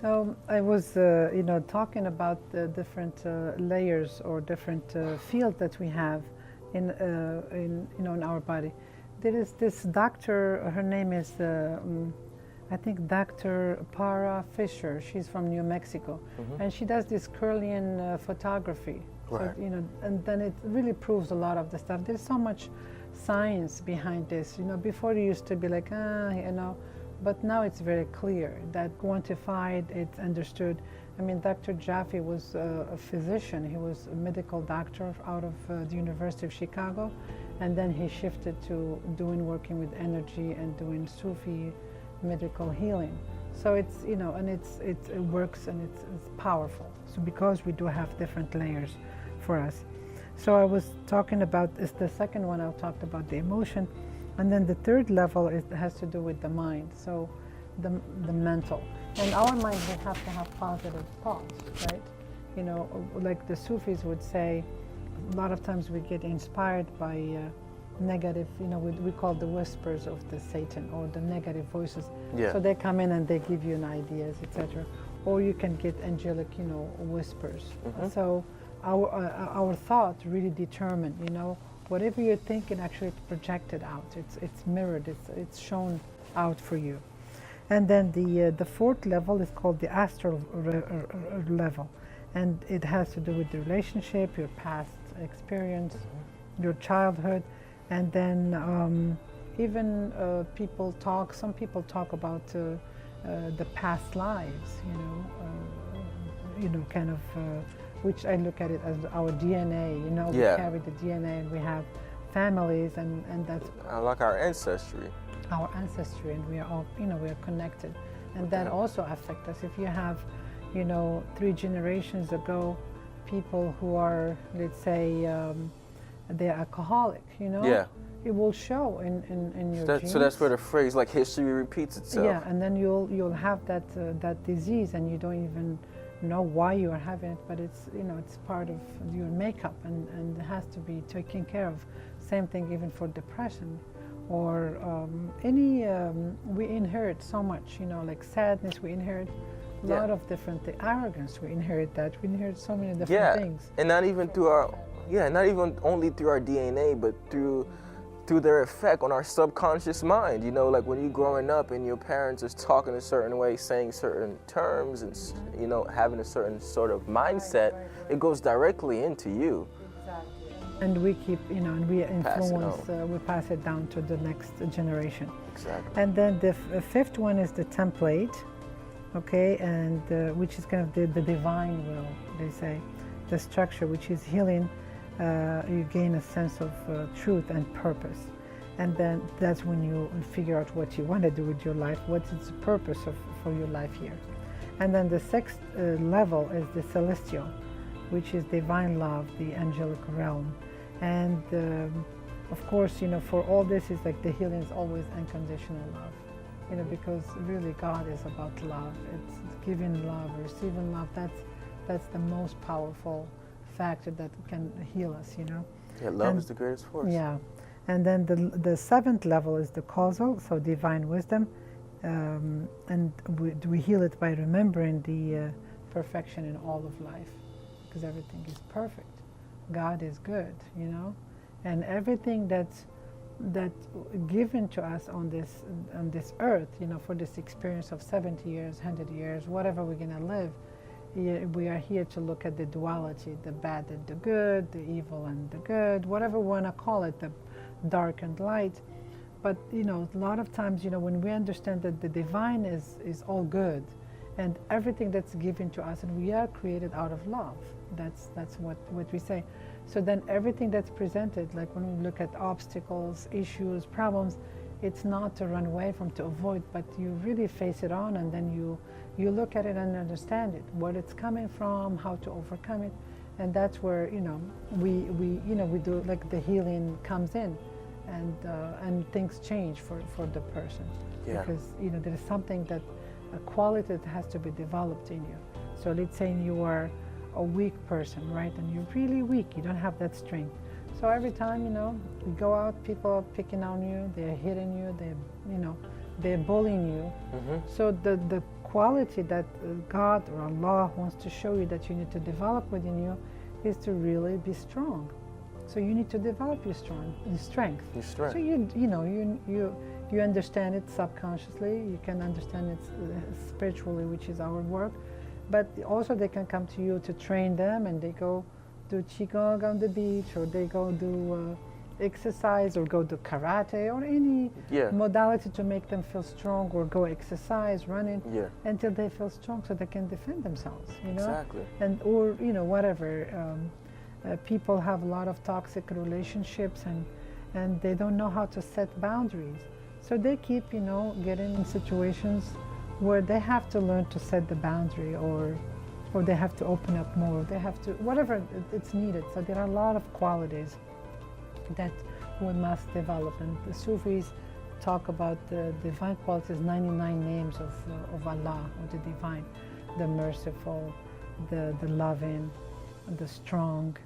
So I was, talking about the different layers or different fields that we have in our body. There is this doctor. Her name is, I think, Dr. Para Fisher. She's from New Mexico, and she does this Curlian photography. Right. So, and then it really proves a lot of the stuff. There's so much science behind this. Before it used to be like, but now it's very clear that quantified, it's understood. I mean, Dr. Jaffe was a physician. He was a medical doctor out of the University of Chicago, and then he shifted to working with energy and doing Sufi medical healing. So it's, and it works and it's powerful. So because we do have different layers for us. So I was talking about, it's the second one I talked about the emotion. And then the third level has to do with the mind, so the mental. And our mind, we have to have positive thoughts, right? Like the Sufis would say, a lot of times we get inspired by negative, we call the whispers of the Satan or the negative voices. Yeah. So they come in and they give you ideas, etc. Or you can get angelic, whispers. So our thoughts really determine, whatever you're thinking, actually it's projected out. It's mirrored. It's shown out for you. And then the fourth level is called the Astral level, and it has to do with the relationship, your past experience, your childhood, and then even some people talk about the past lives. Kind of. Which I look at it as our DNA, we carry the DNA and we have families and that's like our ancestry. Our ancestry, and we are all, we are connected. And that also affects us. If you have, 3 generations ago, people who are, let's say, they're alcoholic, Yeah. It will show in your genes. So that's where the phrase, like, history repeats itself. Yeah, and then you'll have that disease and you don't even know why you are having it, but it's it's part of your makeup and it has to be taken care of. Same thing even for depression or any we inherit so much, like sadness we inherit, a lot of different, the arrogance we inherit, that we inherit so many different things. And not even through our not even only through our DNA, but through their effect on our subconscious mind. Like when you're growing up and your parents is talking a certain way, saying certain terms, and having a certain sort of mindset, it goes directly into you. Exactly. And we keep, and we influence, we pass it down to the next generation. Exactly. And then the fifth one is the template, okay, and which is kind of the divine will, they say, the structure, which is healing. You gain a sense of truth and purpose, and then that's when you figure out what you want to do with your life, what is the purpose for your life here. And then the sixth level is the celestial, which is divine love, the angelic realm. And of course, for all this, is like the healing is always unconditional love, because really God is about love. It's giving love, receiving love. That's the most powerful factor that can heal us, Yeah, love is the greatest force. Yeah. And then the seventh level is the causal, so divine wisdom, and we heal it by remembering the perfection in all of life, because everything is perfect. God is good, and everything that's given to us on this earth, for this experience of 70 years, 100 years, whatever we're gonna live. We are here to look at the duality, the bad and the good, the evil and the good, whatever we want to call it, the dark and light. But, a lot of times, when we understand that the divine is all good, and everything that's given to us, and we are created out of love, that's what we say. So then everything that's presented, like when we look at obstacles, issues, problems, it's not to run away from, to avoid, but you really face it on, and then you look at it and understand it, where it's coming from, how to overcome it, and that's where we do, like, the healing comes in, and things change for the person, because there is something that a quality that has to be developed in you. So let's say you are a weak person, right, and you're really weak, you don't have that strength. So every time, you go out, people are picking on you, they're hitting you, they're bullying you. So the quality that God or Allah wants to show you that you need to develop within you is to really be strong. So you need to develop your strength. Your strength. So you understand it subconsciously. You can understand it spiritually, which is our work. But also they can come to you to train them, and they go do qigong on the beach, or they go do exercise, or go do karate, or any modality to make them feel strong, or go exercise, running, until they feel strong, so they can defend themselves. Exactly. And or whatever. People have a lot of toxic relationships, and they don't know how to set boundaries. So they keep, getting in situations where they have to learn to set the boundary, or they have to open up more. They have to, whatever it's needed. So there are a lot of qualities that we must develop. And the Sufis talk about the divine qualities, 99 names of Allah, or the divine, the merciful, the loving, the strong,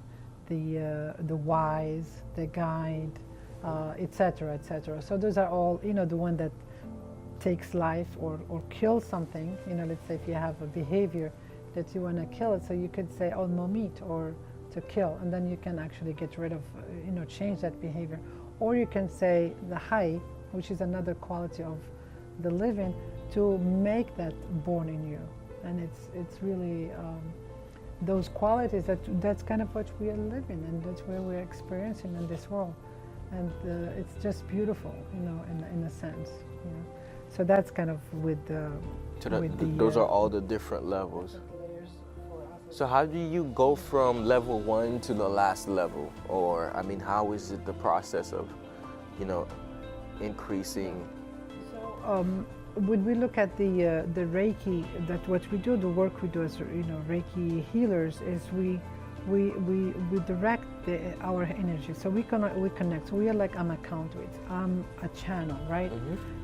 the wise, the guide, etc., etc. So those are all, the one that takes life or kills something. Let's say if you have a behavior that you want to kill it, so you could say, oh, momit, or to kill, and then you can actually get rid of, change that behavior. Or you can say the hay, which is another quality of the living, to make that born in you. And it's really those qualities that's kind of what we are living, and that's what we're experiencing in this world. And it's just beautiful, in a sense. So that's kind of with the. So those are all the different levels. So how do you go from level 1 to the last level? Or, how is it the process of, increasing? So when we look at the Reiki, that what we do, the work we do as Reiki healers, is we direct our energy. So we connect. So we are like, I'm a conduit, I'm a channel, right?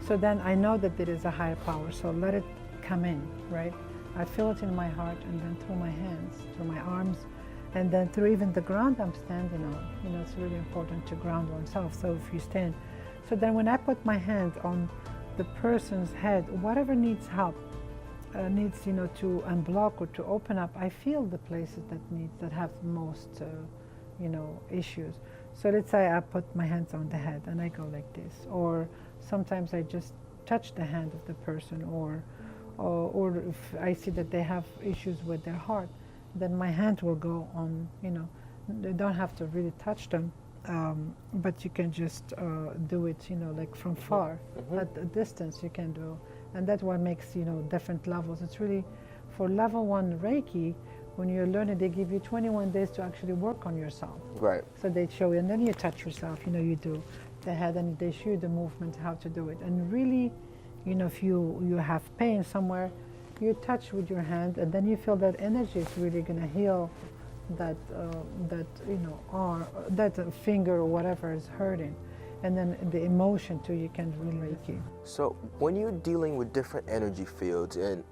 So then I know that there is a higher power. So let it come in, right? I feel it in my heart, and then through my hands, through my arms, and then through even the ground I'm standing on. It's really important to ground oneself. So if you stand, so then when I put my hand on the person's head, whatever needs help, needs to unblock or to open up, I feel the places that have most issues. So let's say I put my hands on the head and I go like this, or sometimes I just touch the hand of the person, or if I see that they have issues with their heart, then my hand will go on. They don't have to really touch them, but you can just do it, like from far, at a distance you can do. And that's what makes, different levels. It's really, for level 1 Reiki, when you're learning, they give you 21 days to actually work on yourself. Right. So they show you, and then you touch yourself, you do the head, and they show you the movement, how to do it. And really, if you have pain somewhere, you touch with your hand, and then you feel that energy is really going to heal that arm, that finger or whatever is hurting. And then the emotion too, you can really Reiki. So when you're dealing with different energy fields, and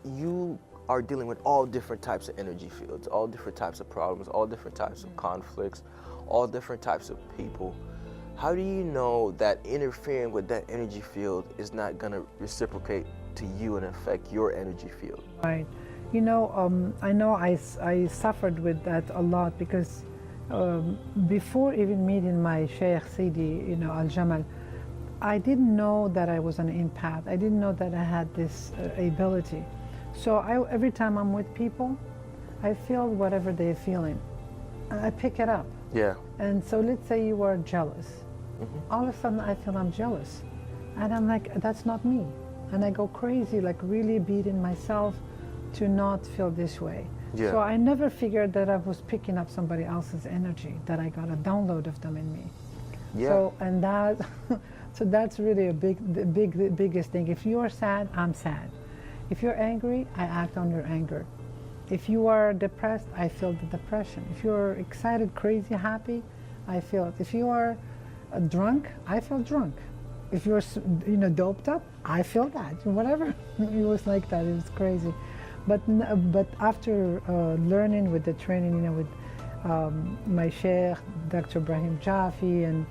you are dealing with all different types of energy fields, all different types of problems, all different types of conflicts, all different types of people, how do you know that interfering with that energy field is not going to reciprocate to you and affect your energy field? Right. I know I suffered with that a lot, because before even meeting my Sheikh Sidi, Al-Jamal, I didn't know that I was an empath. I didn't know that I had this ability. So every time I'm with people, I feel whatever they're feeling. I pick it up. Yeah. And so let's say you are jealous. All of a sudden I feel I'm jealous. And I'm like, that's not me. And I go crazy, like really beating myself to not feel this way. Yeah. So I never figured that I was picking up somebody else's energy, that I got a download of them in me. Yeah. So, and that, so that's really the biggest thing. If you are sad, I'm sad. If you're angry, I act on your anger. If you are depressed, I feel the depression. If you're excited, crazy, happy, I feel it. If you are drunk, I feel drunk. If you're doped up, I feel that. Whatever. It was like that. It was crazy. But after learning with the training, my Sheikh, Dr. Ibrahim Jaffe, and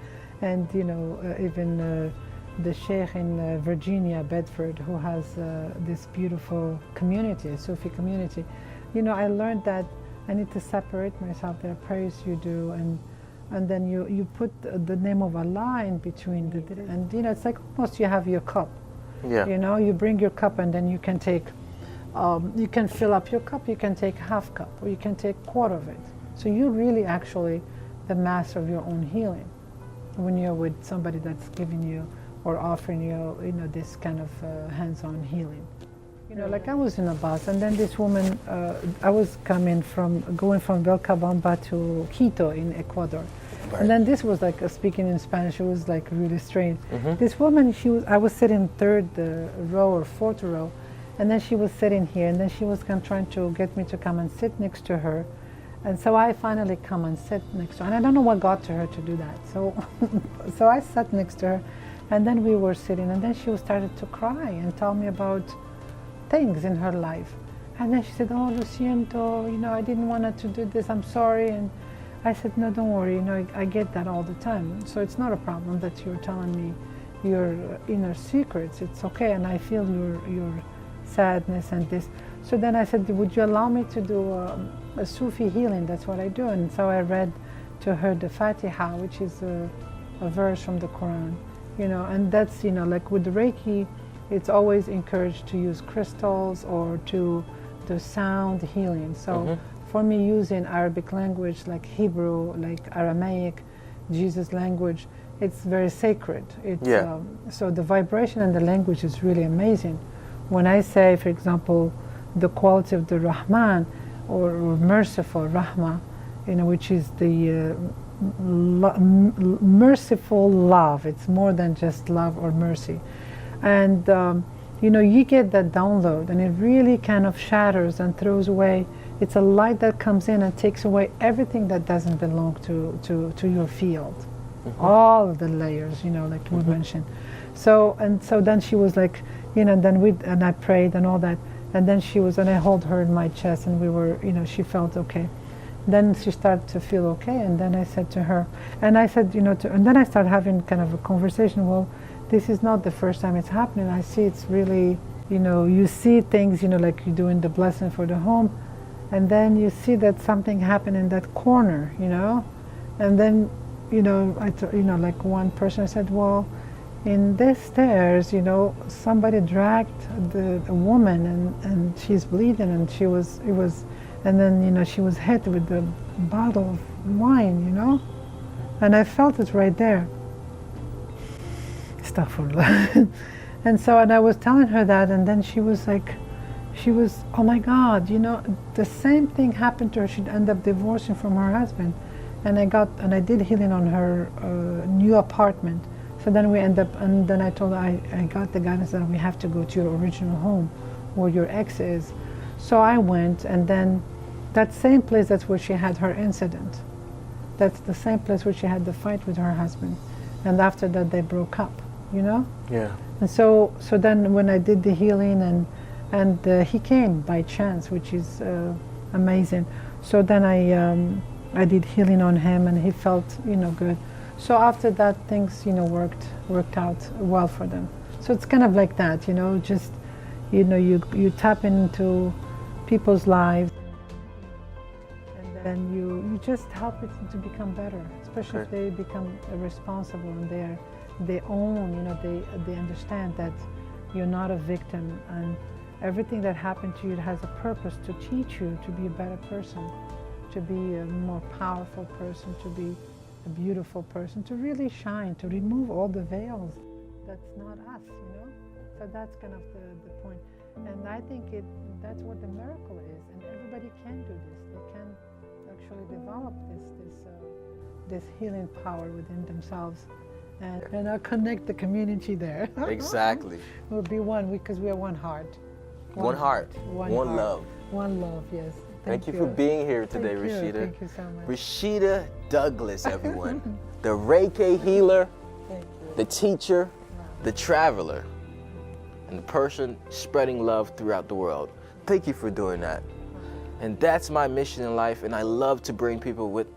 you know, even the Sheikh in Virginia, Bedford, who has this beautiful community, a Sufi community. You know, I learned that I need to separate myself. There are prayers you do, and then you put the name of Allah in between, and you know, it's like almost you have your cup. Yeah. You know, you bring your cup, and then you can take, you can fill up your cup, you can take half cup, or you can take quarter of it. So you're really actually the master of your own healing when you're with somebody that's giving you or offering you, you know, this kind of hands-on healing. You know, like I was in a bus, and then this woman, I was going from Vilcabamba to Quito in Ecuador. Right. And then this was like speaking in Spanish, it was like really strange. This woman, I was sitting third row or fourth row, and then she was sitting here, and then she was trying to get me to come and sit next to her. And so I finally come and sit next to her, and I don't know what got to her to do that. So, so I sat next to her, and then we were sitting, and then she started to cry and tell me about things in her life. And then she said, "Oh, lo siento, you know, I didn't want to do this, I'm sorry." And I said, "No, don't worry, you know, I get that all the time. So it's not a problem that you're telling me your inner secrets. It's okay, and I feel your sadness and this." So then I said, "Would you allow me to do a Sufi healing?" That's what I do. And so I read to her the Fatiha, which is a verse from the Quran, you know, and that's, you know, like with the Reiki, it's always encouraged to use crystals or to do sound healing. So for me, using Arabic language, like Hebrew, like Aramaic, Jesus language, it's very sacred. It's, so the vibration and the language is really amazing. When I say, for example, the quality of the Rahman, or merciful Rahma, you know, which is the merciful love. It's more than just love or mercy. And you know, you get that download, and it really kind of shatters and throws away. It's a light that comes in and takes away everything that doesn't belong to your field. All of the layers, you know, like we mentioned. So, and so then she was like, you know, and I prayed and all that. And then and I held her in my chest, and we were, you know, she felt okay. Then she started to feel okay, and then I said to her, and I said, you know, and then I started having kind of a conversation. Well, this is not the first time it's happening. I see it's really, you know, you see things, you know, like you're doing the blessing for the home, and then you see that something happened in that corner, you know, and then, you know, you know, like one person said, well, in this stairs, you know, somebody dragged a woman, and she's bleeding, and and then, you know, she was hit with the bottle of wine, you know, and I felt it right there. Astaghfirullah. And I was telling her that, and then she was like, oh my God, you know, the same thing happened to her. She'd end up divorcing from her husband, and I did healing on her new apartment. So then we end up, and then I told her, I got the guidance that we have to go to your original home where your ex is. So I went, and then that same place, that's where she had her incident. That's the same place where she had the fight with her husband. And after that, they broke up, you know? Yeah. And so then when I did the healing, and he came by chance, which is amazing. So then I did healing on him, and he felt, you know, good. So after that, things, you know, worked out well for them. So it's kind of like that, you know, just, you know, you tap into people's lives, and then you just help it to become better, especially if they become responsible, and they own, you know, they understand that you're not a victim, and everything that happened to you has a purpose to teach you to be a better person, to be a more powerful person, to be a beautiful person, to really shine, to remove all the veils. That's not us, you know? So that's kind of the point. And I think that's what the miracle is, and everybody can do this. They can actually develop this healing power within themselves, and connect the community there. Exactly. We'll be one, because we are one heart. One heart. One love. One love, yes. Thank you for being here today, Thank Rachida. Thank you so much. Rachida Douglas, everyone. The Reiki healer, the teacher, the traveler, and the person spreading love throughout the world. Thank you for doing that. And that's my mission in life, and I love to bring people with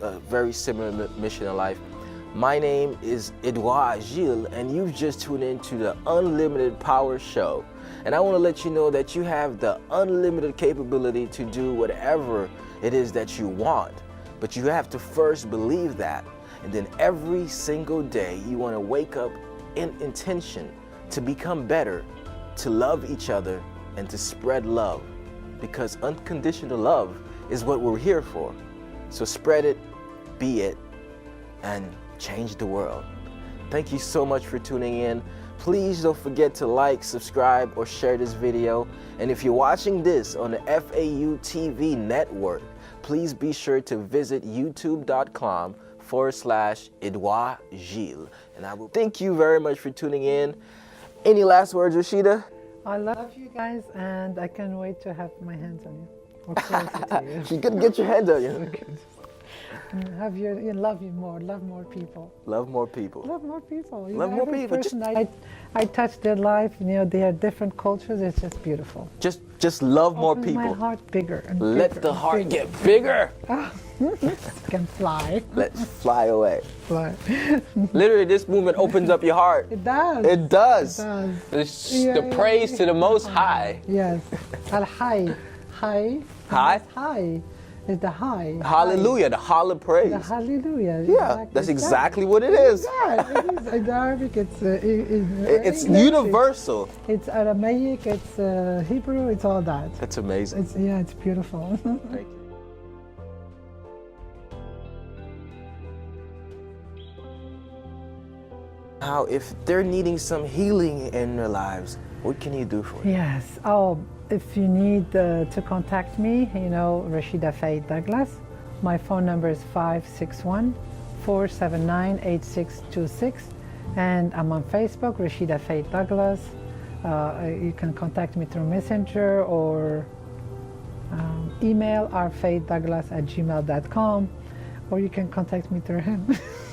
a very similar mission in life. My name is Edouard Gilles, and you've just tuned into the Unlimited Power Show. And I want to let you know that you have the unlimited capability to do whatever it is that you want. But you have to first believe that. And then every single day, you want to wake up in intention to become better, to love each other, and to spread love. Because unconditional love is what we're here for. So spread it, be it, and change the world. Thank you so much for tuning in. Please don't forget to like, subscribe, or share this video. And if you're watching this on the FAU TV network, please be sure to visit youtube.com/Edouard Gilles. And I will thank you very much for tuning in. Any last words, Rachida? I love you guys, and I can't wait to have my hands on you. Or closer to you. She's gonna get your hands on you. Love you more. Love more people. Love more people. Love more people. Love more people. Person I touch their life. They are different cultures. It's just beautiful. Just love more people. My heart bigger and Let bigger the and heart bigger. get bigger. Can fly. Let's fly away. Fly. Literally, this movement opens up your heart. It does. It does. It does. It's the praise to the Most High. Yes. Al-High. High. High? High. Is the high. Hallelujah, the holla praise. The hallelujah. Yeah, that's exactly what it is. Yeah, it is. In Arabic, it's It's English, universal. It's Aramaic, it's Hebrew, it's all that. That's amazing. It's beautiful. Thank you. Now, if they're needing some healing in their lives, what can you do for them? Yes. Oh, if you need to contact me, Rachida Douglas. My phone number is 561-479-8626. And I'm on Facebook, Rachida Douglas. You can contact me through Messenger or email rfaithdouglas@gmail.com. Or you can contact me through him.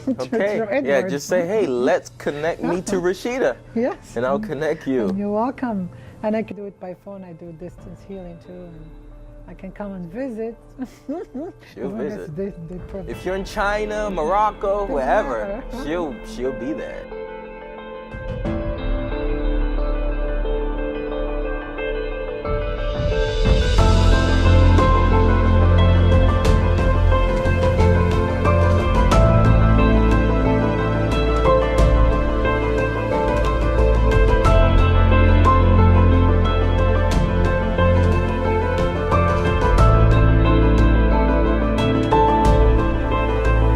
Okay. Through Edward. Yeah, just say, hey, let's connect me to Rachida. Yes. And I'll connect you. And you're welcome. And I can do it by phone. I do distance healing too. And I can come and visit. She'll visit. If you're in China, Morocco, wherever, she'll be there.